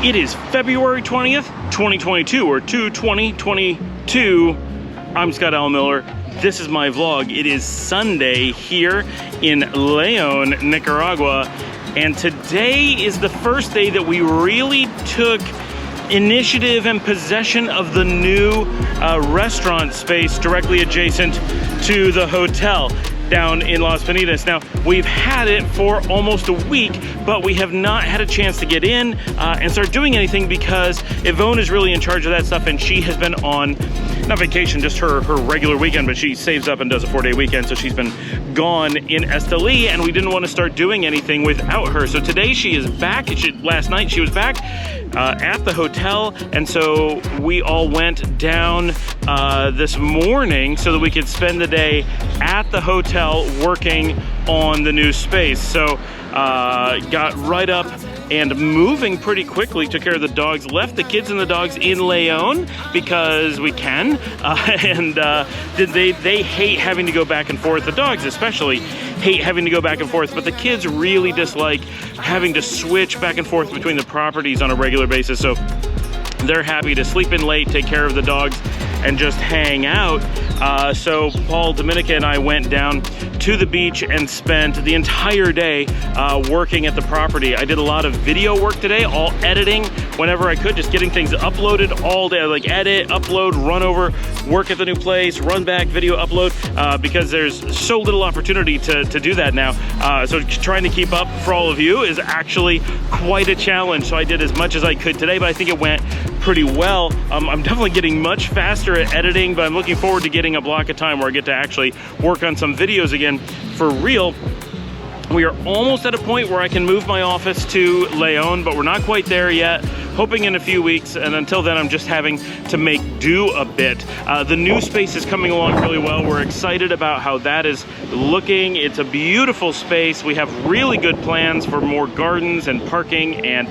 It is February 20th, 2022, or 2/20/22. I'm Scott Alan Miller. This is my vlog. It is Sunday here in León, Nicaragua, and today is the first day that we really took initiative and possession of the new restaurant space directly adjacent to the hotel down in Las Piñatas. Now, we've had it for almost a week, but we have not had a chance to get in and start doing anything because Yvonne is really in charge of that stuff, and she has been on, not vacation, just her regular weekend, but she saves up and does a 4-day weekend, so she's been gone in Esteli, and we didn't want to start doing anything without her. So today she is back. Last night she was back at the hotel, and so we all went down this morning so that we could spend the day at the hotel working on the new space. So got right up and moving pretty quickly, took care of the dogs, left the kids and the dogs in León because we can, and they hate having to go back and forth. The dogs especially hate having to go back and forth, but the kids really dislike having to switch back and forth between the properties on a regular basis, so they're happy to sleep in late, take care of the dogs, and just hang out. So Paul, Dominica, and I went down to the beach and spent the entire day working at the property. I did a lot of video work today, all editing whenever I could, just getting things uploaded all day, like edit, upload, run over, work at the new place, run back, video upload, because there's so little opportunity to do that now. So trying to keep up for all of you is actually quite a challenge. So I did as much as I could today, but I think it went pretty well. I'm definitely getting much faster at editing, but I'm looking forward to getting a block of time where I get to actually work on some videos again for real. We are almost at a point where I can move my office to León, but we're not quite there yet. Hoping in a few weeks, and until then I'm just having to make do a bit. The new space is coming along really well. We're excited about how that is looking. It's a beautiful space. We have really good plans for more gardens and parking and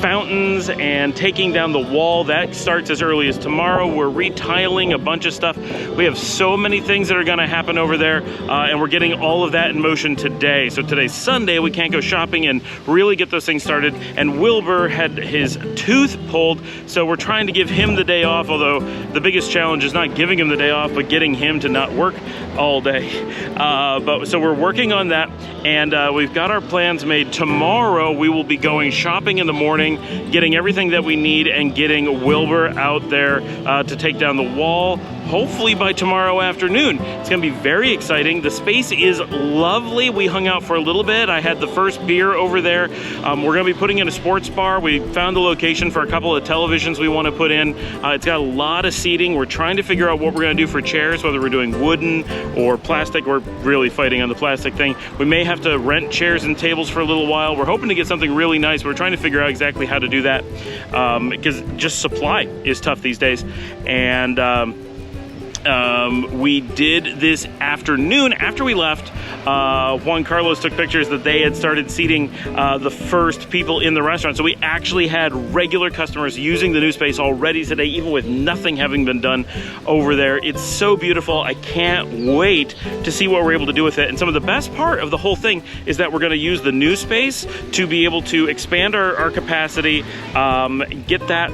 fountains and taking down the wall. That starts as early as tomorrow. We're retiling a bunch of stuff. We have so many things that are gonna happen over there, and we're getting all of that in motion today. So today's Sunday, we can't go shopping and really get those things started. And Wilbur had his tooth pulled, so we're trying to give him the day off, although the biggest challenge is not giving him the day off, but getting him to not work all day. So we're working on that, and we've got our plans made. Tomorrow we will be going shopping in the morning, getting everything that we need, and getting Wilbur out there to take down the wall, hopefully by tomorrow afternoon. It's gonna be very exciting. The space is lovely. We hung out for a little bit. I had the first beer over there. We're gonna be putting in a sports bar. We found the location for a couple of televisions we want to put in. It's got a lot of seating. We're trying to figure out what we're going to do for chairs, whether we're doing wooden or plastic. We're really fighting on the plastic thing. We may have to rent chairs and tables for a little while. We're hoping to get something really nice. We're trying to figure out exactly how to do that, because just supply is tough these days. And we did this afternoon after we left. Juan Carlos took pictures that they had started seating the first people in the restaurant. So we actually had regular customers using the new space already today, even with nothing having been done over there. It's so beautiful. I can't wait to see what we're able to do with it. And some of the best part of the whole thing is that we're going to use the new space to be able to expand our capacity, get that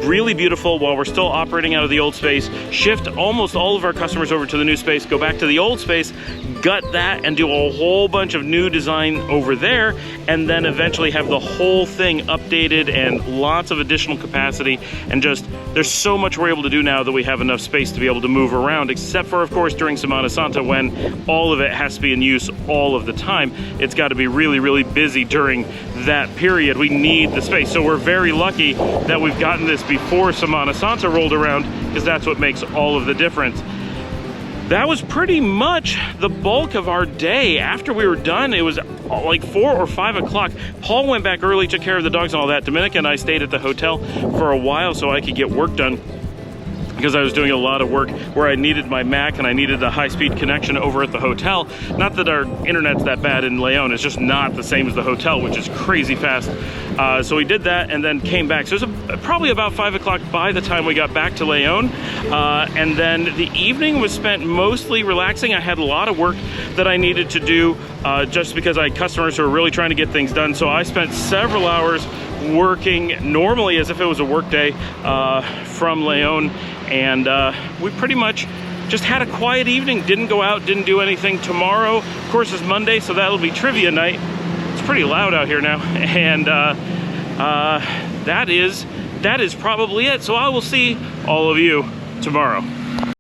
really beautiful while we're still operating out of the old space, shift almost all of our customers over to the new space, go back to the old space, gut that, and do a whole bunch of new design over there, and then eventually have the whole thing updated and lots of additional capacity. And just, there's so much we're able to do now that we have enough space to be able to move around, except for, of course, during Semana Santa, when all of it has to be in use all of the time. It's got to be really, really busy during that period. We need the space. So we're very lucky that we've gotten this before Semana Santa rolled around, because that's what makes all of the difference. That was pretty much the bulk of our day. After we were done, it was like 4 or 5 o'clock. Paul went back early, took care of the dogs and all that. Dominica and I stayed at the hotel for a while so I could get work done, because I was doing a lot of work where I needed my Mac and I needed a high-speed connection over at the hotel. Not that our internet's that bad in León, it's just not the same as the hotel, which is crazy fast. So we did that and then came back. So it was probably about 5 o'clock by the time we got back to León. And then the evening was spent mostly relaxing. I had a lot of work that I needed to do just because I had customers who were really trying to get things done. So I spent several hours working normally as if it was a work day from Leon, and we pretty much just had a quiet evening. Didn't go out, didn't do anything. Tomorrow, of course, is Monday, so that'll be trivia night. It's pretty loud out here now, and that is probably it. So I will see all of you tomorrow.